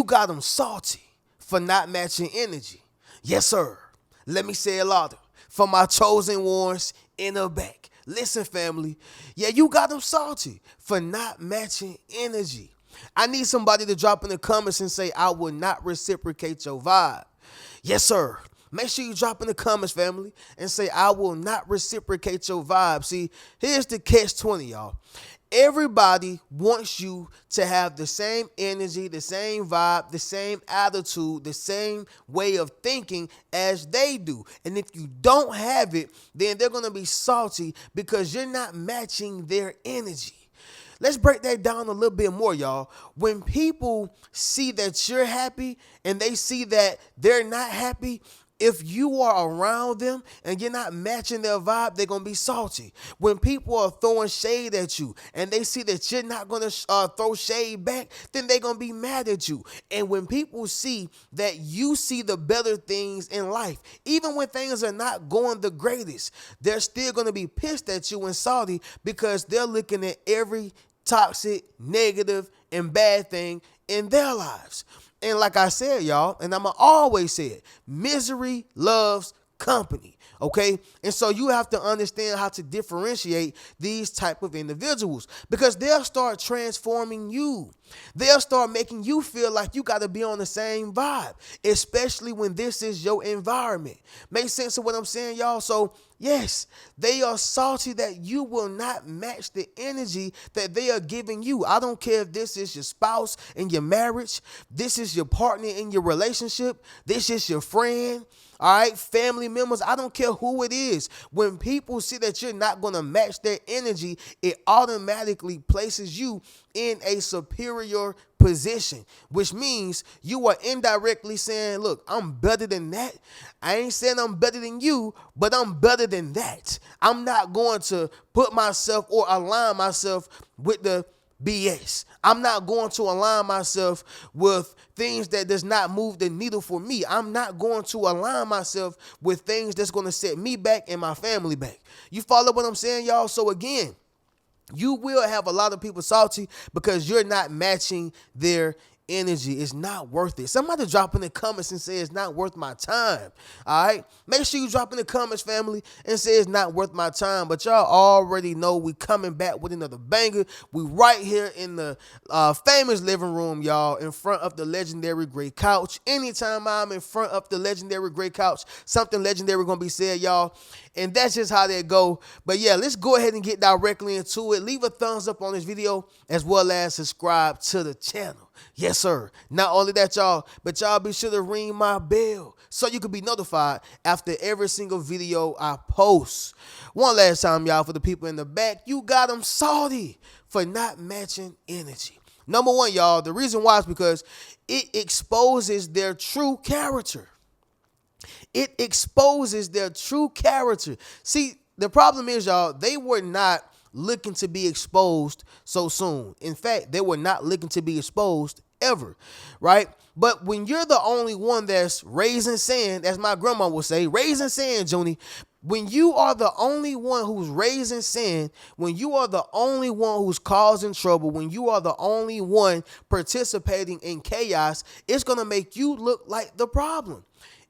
You got them salty for not matching energy. Yes, sir. Let me say it louder. For my chosen ones in the back. Listen, family. Yeah, you got them salty for not matching energy. I need somebody to drop in the comments and say, I will not reciprocate your vibe. Yes, sir. Make sure you drop in the comments, family, and say, I will not reciprocate your vibe. See, here's the catch 20, y'all. Everybody wants you to have the same energy, the same vibe, the same attitude, the same way of thinking as they do. And if you don't have it, then they're going to be salty because you're not matching their energy. Let's break that down a little bit more, y'all. When people see that you're happy and they see that they're not happy, if you are around them and you're not matching their vibe, they're going to be salty. When people are throwing shade at you and they see that you're not going to throw shade back, then they're going to be mad at you. And when people see that you see the better things in life, even when things are not going the greatest, they're still going to be pissed at you and salty because they're looking at every toxic, negative, and bad thing in their lives. And like I said, y'all, and I'm going to always say it, misery loves company. Okay. And so you have to understand how to differentiate these type of individuals because they'll start transforming you. They'll start making you feel like you got to be on the same vibe, especially when this is your environment. Make sense of what I'm saying, y'all? So yes, they are salty that you will not match the energy that they are giving you. I don't care if this is your spouse in your marriage, this is your partner in your relationship, this is your friend. All right, family members, I don't care who it is. When people see that you're not going to match their energy, it automatically places you in a superior position, which means you are indirectly saying, look, I'm better than that. I ain't saying I'm better than you, but I'm better than that. I'm not going to put myself or align myself with the BS. I'm not going to align myself with things that does not move the needle for me. I'm not going to align myself with things that's going to set me back and my family back. You follow what I'm saying, y'all? So again, you will have a lot of people salty because you're not matching their energy. It's not worth it. Somebody drop in the comments and say it's not worth my time. All right. Make sure you drop in the comments, family, and say it's not worth my time. But y'all already know we coming back with another banger. We right here in the famous living room, y'all, in front of the legendary gray couch. Anytime I'm in front of the legendary gray couch, something legendary gonna be said, y'all. And that's just how they go. But yeah, let's go ahead and get directly into it. Leave a thumbs up on this video as well as subscribe to the channel. Yes, sir. Not only that, y'all, but y'all be sure to ring my bell so you can be notified after every single video I post. One last time, y'all, for the people in the back, you got them salty for not matching energy. Number one, y'all, the reason why is because it exposes their true character. It exposes their true character. See, the problem is, y'all, they were not looking to be exposed so soon. In fact, they were not looking to be exposed ever, right? But when you're the only one that's raising sand, as my grandma would say, raising sand, Junie, when you are the only one who's raising sand, when you are the only one who's causing trouble, when you are the only one participating in chaos, it's going to make you look like the problem.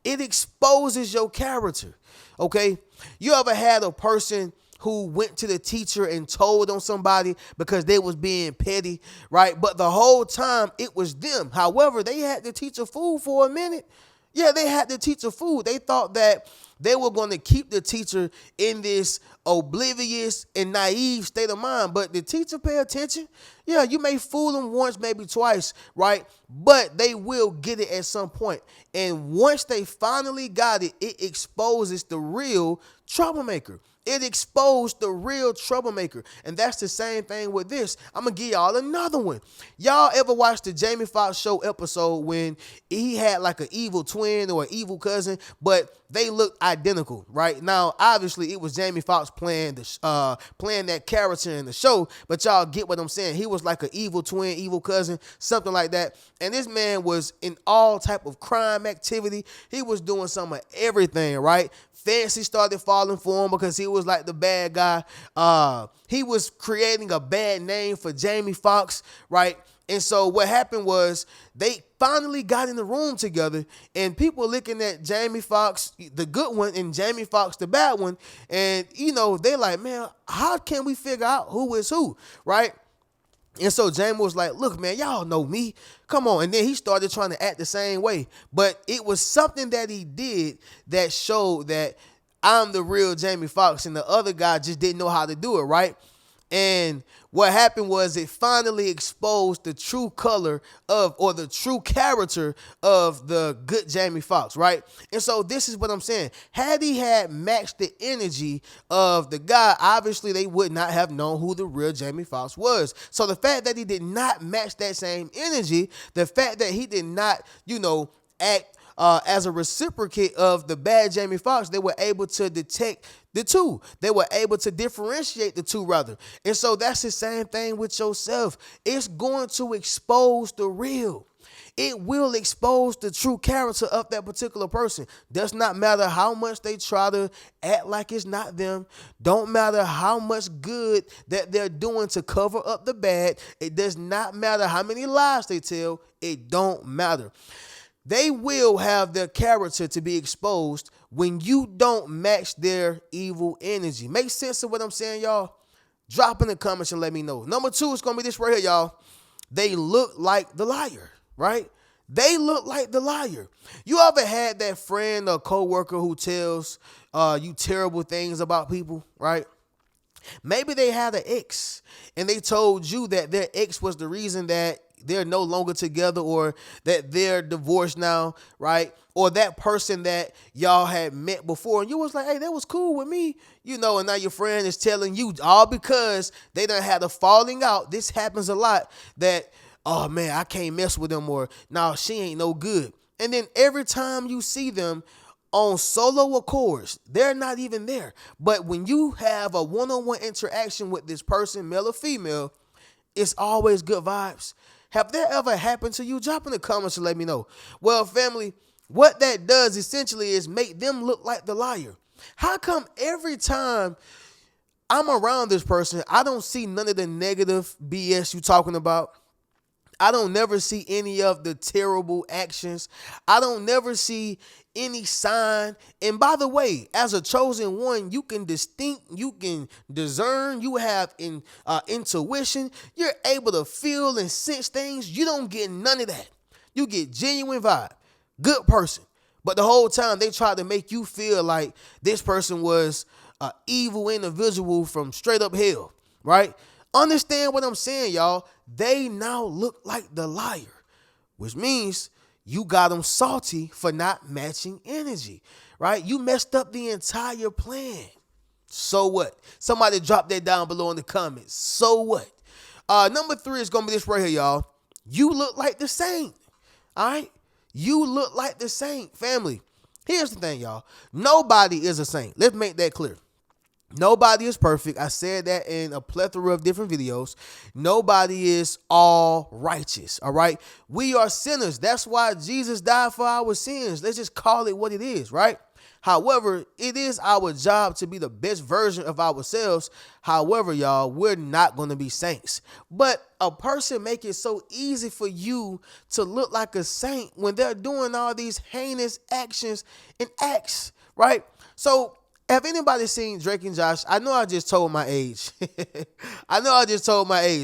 It exposes your character, okay? You ever had a person who went to the teacher and told on somebody because they was being petty, right? But the whole time it was them. However, they had the teacher fooled for a minute. Yeah, they had the teacher fooled. They thought that they were going to keep the teacher in this oblivious and naive state of mind. But the teacher pay attention. Yeah, you may fool them once, maybe twice, right? But they will get it at some point. And once they finally got it, it exposes the real troublemaker. It exposed the real troublemaker. And that's the same thing with this. I'm going to give y'all another one. Y'all ever watched the Jamie Foxx show episode when he had like an evil twin or an evil cousin, but they looked identical, right? Now, obviously, it was Jamie Foxx playing that character in the show, but y'all get what I'm saying. He was like an evil twin, evil cousin, something like that. And this man was in all type of crime activity. He was doing some of everything, right? Fancy started falling for him because he was like the bad guy. He was creating a bad name for Jamie Foxx, right? And so what happened was they finally got in the room together, and people looking at Jamie Foxx, the good one, and Jamie Foxx, the bad one. And, they like, man, how can we figure out who is who, right? And so Jamie was like, look, man, y'all know me. Come on. And then he started trying to act the same way. But it was something that he did that showed that I'm the real Jamie Foxx, and the other guy just didn't know how to do it, right? And what happened was it finally exposed the true color of, or the true character of, the good Jamie Foxx, right? And so this is what I'm saying. Had he had matched the energy of the guy, obviously they would not have known who the real Jamie Foxx was. So the fact that he did not match that same energy, the fact that he did not, act as a reciprocate of the bad Jamie Foxx, they were able to detect the two. They were able to differentiate the two, rather. And so that's the same thing with yourself. It's going to expose the real. It will expose the true character of that particular person. Does not matter how much they try to act like it's not them. Don't matter how much good that they're doing to cover up the bad. It does not matter how many lies they tell. It don't matter. They will have their character to be exposed when you don't match their evil energy. Make sense of what I'm saying, y'all? Drop in the comments and let me know. Number 2 is going to be this right here, y'all. They look like the liar, right? They look like the liar. You ever had that friend or coworker who tells you terrible things about people, right? Maybe they had an ex and they told you that their ex was the reason that they're no longer together, or that they're divorced now, right? Or that person that y'all had met before, and you was like, hey, that was cool with me, and now your friend is telling you, all because they done had a falling out. This happens a lot, that, oh man, I can't mess with them, or no, she ain't no good. And then every time you see them on solo accords, they're not even there. But when you have a one-on-one interaction with this person, male or female, it's always good vibes. Have that ever happened to you? Drop in the comments and let me know. Well, family, what that does essentially is make them look like the liar. How come every time I'm around this person, I don't see none of the negative BS you talking about? I don't never see any of the terrible actions. I don't never see any sign. And by the way, as a chosen one, you can you can discern, you have intuition. You're able to feel and sense things. You don't get none of that. You get genuine vibe, good person. But the whole time they try to make you feel like this person was an evil individual from straight up hell, right? Understand what I'm saying, y'all. They now look like the liar, which means you got them salty for not matching energy, right? You messed up the entire plan. So what? Somebody drop that down below in the comments. So what? Number 3 is going to be this right here, y'all. You look like the saint, all right? You look like the saint, family. Here's the thing, y'all. Nobody is a saint. Let's make that clear. Nobody is perfect. I said that in a plethora of different videos. Nobody is all righteous, all right? We are sinners. That's why Jesus died for our sins. Let's just call it what it is, right? However, it is our job to be the best version of ourselves. However, y'all, we're not going to be saints. But a person make it so easy for you to look like a saint when they're doing all these heinous actions and acts, right? So, have anybody seen Drake and Josh? I know I just told my age.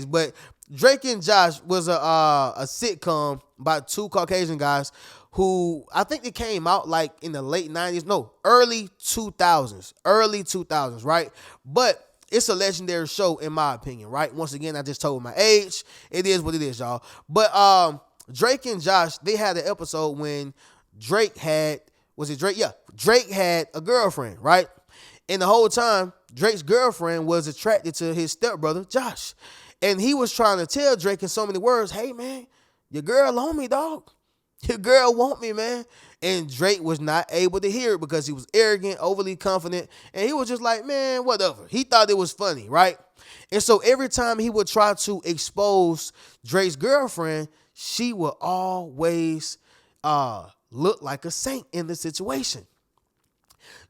But Drake and Josh was a sitcom about 2 Caucasian guys who I think they came out like in the late 90s. No, early 2000s, right? But it's a legendary show in my opinion, right? Once again, I just told my age. It is what it is, y'all. But Drake and Josh, they had an episode when Drake had, was it Drake? Yeah, Drake had a girlfriend, right? And the whole time, Drake's girlfriend was attracted to his stepbrother, Josh. And he was trying to tell Drake in so many words, hey, man, your girl on me, dog. Your girl want me, man. And Drake was not able to hear it because he was arrogant, overly confident. And he was just like, man, whatever. He thought it was funny, right? And so every time he would try to expose Drake's girlfriend, she would always look like a saint in the situation.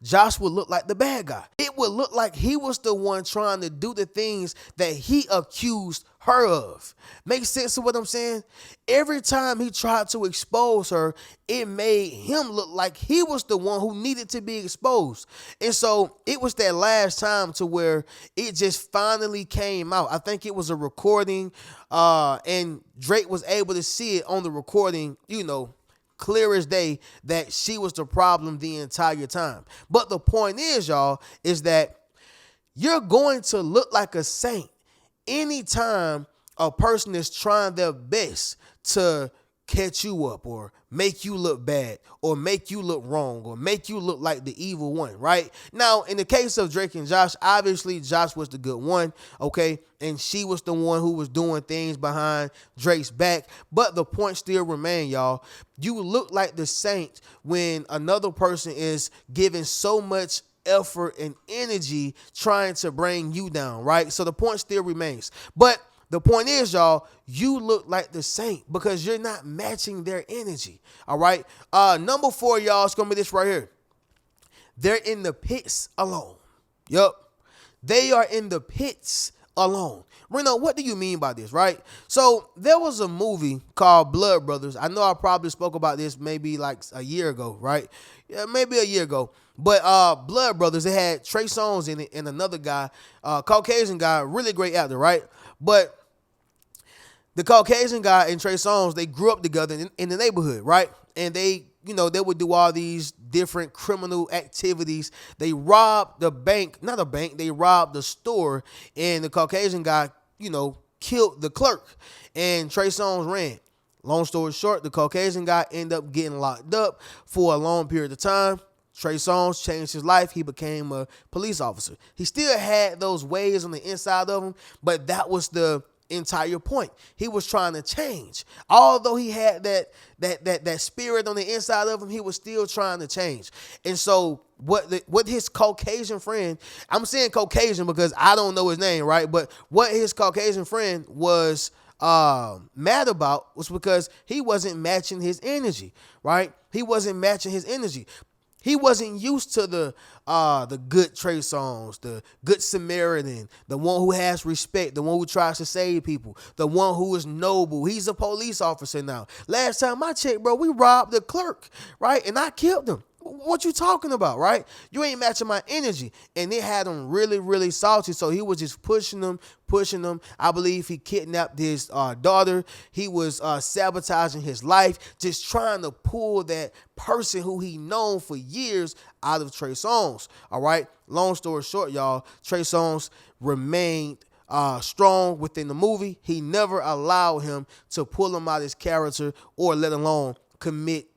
Josh would look like the bad guy. It would look like he was the one trying to do the things that he accused her of. Make sense of what I'm saying? Every time he tried to expose her, it made him look like he was the one who needed to be exposed. And so it was that last time to where it just finally came out. I think it was a recording, and Drake was able to see it on the recording, clear as day, that she was the problem the entire time. But the point is, y'all, is that you're going to look like a saint anytime a person is trying their best to catch you up or make you look bad or make you look wrong or make you look like the evil one, right? Now, in the case of Drake and Josh, obviously Josh was the good one, okay? And she was the one who was doing things behind Drake's back. But the point still remains, y'all. You look like the saint when another person is giving so much effort and energy trying to bring you down, right? So the point still remains. But the point is, y'all, you look like the saint because you're not matching their energy. All right. Number 4, y'all, it's gonna be this right here. They're in the pits alone. Yup. They are in the pits alone. Reno, what do you mean by this, right? So there was a movie called Blood Brothers. I know I probably spoke about this maybe like a year ago, right? Yeah, maybe a year ago. But Blood Brothers, it had Trey Songz in it and another guy, Caucasian guy, really great actor, right? But the Caucasian guy and Trey Songz, they grew up together in the neighborhood, right? And they would do all these different criminal activities. They robbed the bank, not a bank, they robbed the store, and the Caucasian guy, killed the clerk, and Trey Songz ran. Long story short, the Caucasian guy ended up getting locked up for a long period of time. Trey Songz changed his life. He became a police officer. He still had those ways on the inside of him, but that was the entire point. He was trying to change. Although he had that spirit on the inside of him, he was still trying to change. And so what his Caucasian friend, I'm saying Caucasian because I don't know his name, right? But what his Caucasian friend was mad about was because he wasn't matching his energy, right? He wasn't matching his energy. He wasn't used to the good Trey Songz, the good Samaritan, the one who has respect, the one who tries to save people, the one who is noble. He's a police officer now. Last time I checked, bro, we robbed the clerk, right? And I killed him. What you talking about, right? You ain't matching my energy. And it had him really, really salty. So he was just pushing them. I believe he kidnapped his daughter. He was sabotaging his life, just trying to pull that person who he known for years out of Trey Songz. All right. Long story short, y'all, Trey Songz remained strong within the movie. He never allowed him to pull him out of his character or let alone commit,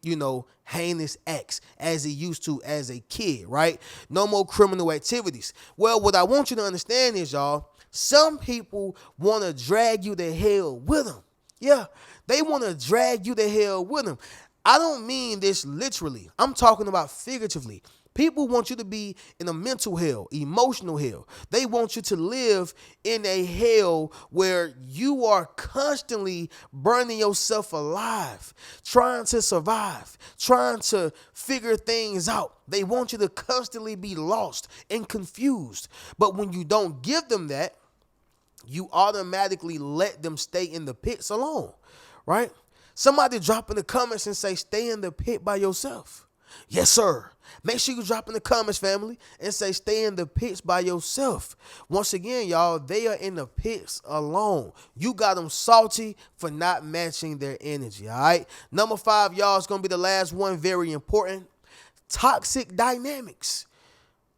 heinous acts as he used to as a kid, right? No more criminal activities. Well, what I want you to understand is, y'all, some people want to drag you to hell with them. Yeah, they want to drag you to hell with them. I don't mean this literally. I'm talking about figuratively. People want you to be in a mental hell, emotional hell. They want you to live in a hell where you are constantly burning yourself alive, trying to survive, trying to figure things out. They want you to constantly be lost and confused. But when you don't give them that, you automatically let them stay in the pits alone, right? Somebody drop in the comments and say, stay in the pit by yourself. Yes, sir. Make sure you drop in the comments, family, and say stay in the pits by yourself. Once again, y'all, they are in the pits alone. You got them salty for not matching their energy, all right? Number 5, y'all, is going to be the last one, very important. Toxic dynamics.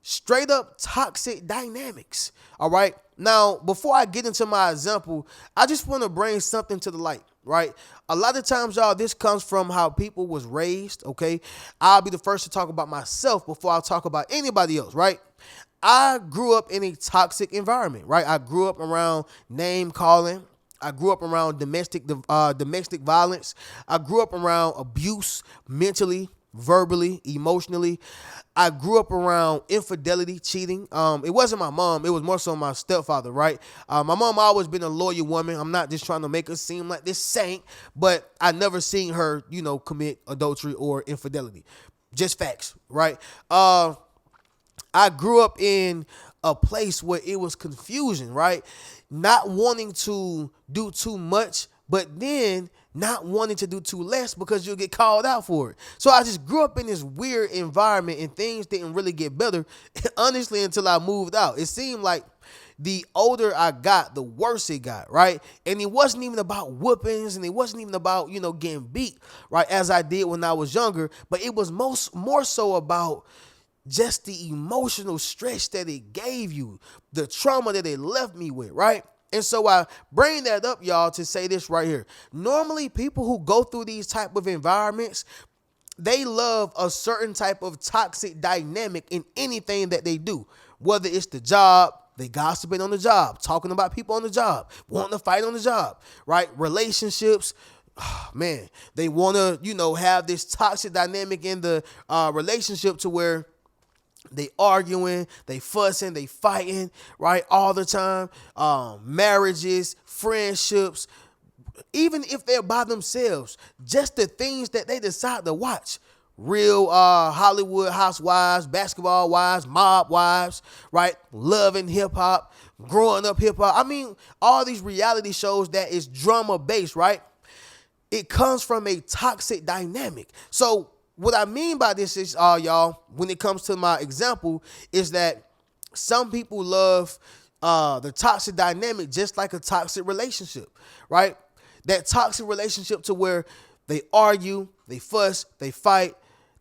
Straight up toxic dynamics, all right? Now, before I get into my example, I just want to bring something to the light, right? A lot of times, y'all, this comes from how people was raised, okay? I'll be the first to talk about myself before I talk about anybody else, right? I grew up in a toxic environment, right? I grew up around name calling. I grew up around domestic violence. I grew up around abuse mentally, verbally, emotionally. I grew up around infidelity, cheating. It wasn't my mom. It was more so my stepfather, right? My mom always been a loyal woman. I'm not just trying to make her seem like this saint, but I never seen her, commit adultery or infidelity. Just facts, right? I grew up in a place where it was confusion, right? Not wanting to do too much, but then not wanting to do too less because you'll get called out for it. So I just grew up in this weird environment and things didn't really get better, honestly, until I moved out. It seemed like the older I got, the worse it got, right? And it wasn't even about whoopings and it wasn't even about, getting beat, right, as I did when I was younger, but it was more so about just the emotional stress that it gave you, the trauma that it left me with, right? And so I bring that up, y'all, to say this right here. Normally, people who go through these type of environments, they love a certain type of toxic dynamic in anything that they do, whether it's the job. They gossiping on the job, talking about people on the job, wanting to fight on the job, right? Relationships, man, they want to, have this toxic dynamic in the relationship to where they arguing, they fussing, they fighting, right, all the time. Marriages, friendships, even if they're by themselves, just the things that they decide to watch. Real Hollywood housewives, basketball wives, mob wives, right? Loving hip hop, growing up hip hop. I mean, all these reality shows that is drama based, right? It comes from a toxic dynamic. So what I mean by this is, y'all, when it comes to my example, is that some people love the toxic dynamic just like a toxic relationship, right? That toxic relationship to where they argue, they fuss, they fight,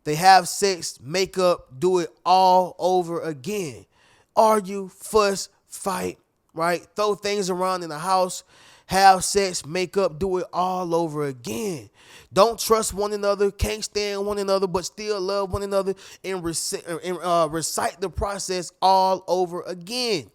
they have sex, make up, do it all over again. Argue, fuss, fight, right? Throw things around in the house, have sex, make up, do it all over again. Don't trust one another, can't stand one another, but still love one another and recite the process all over again.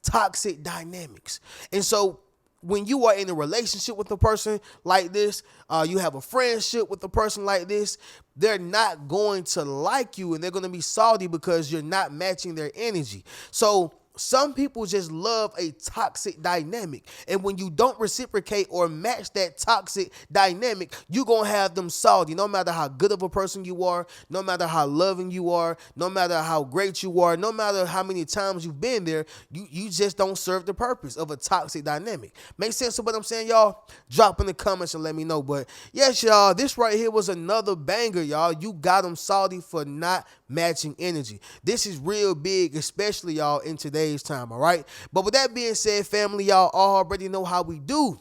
Toxic dynamics. And so when you are in a relationship with a person like this, you have a friendship with a person like this, they're not going to like you and they're going to be salty because you're not matching their energy. So some people just love a toxic dynamic. And when you don't reciprocate or match that toxic dynamic, you're going to have them salty. No matter how good of a person you are, no matter how loving you are, no matter how great you are, no matter how many times you've been there, you just don't serve the purpose of a toxic dynamic. Make sense of what I'm saying, y'all? Drop in the comments and let me know. But yes, y'all, this right here was another banger, y'all. You got them salty for not matching energy. This is real big, especially, y'all, in today's time, all right? But with that being said, family, y'all already know how we do.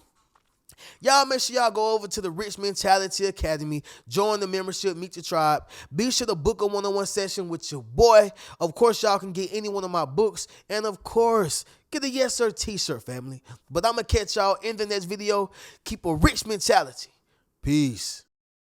Y'all make sure y'all go over to the Rich Mentality Academy, join the membership, meet your tribe. Be sure to book a one-on-one session with your boy. Of course, y'all can get any one of my books. And of course, get a Yes Sir t-shirt, family. But I'm going to catch y'all in the next video. Keep a rich mentality. Peace.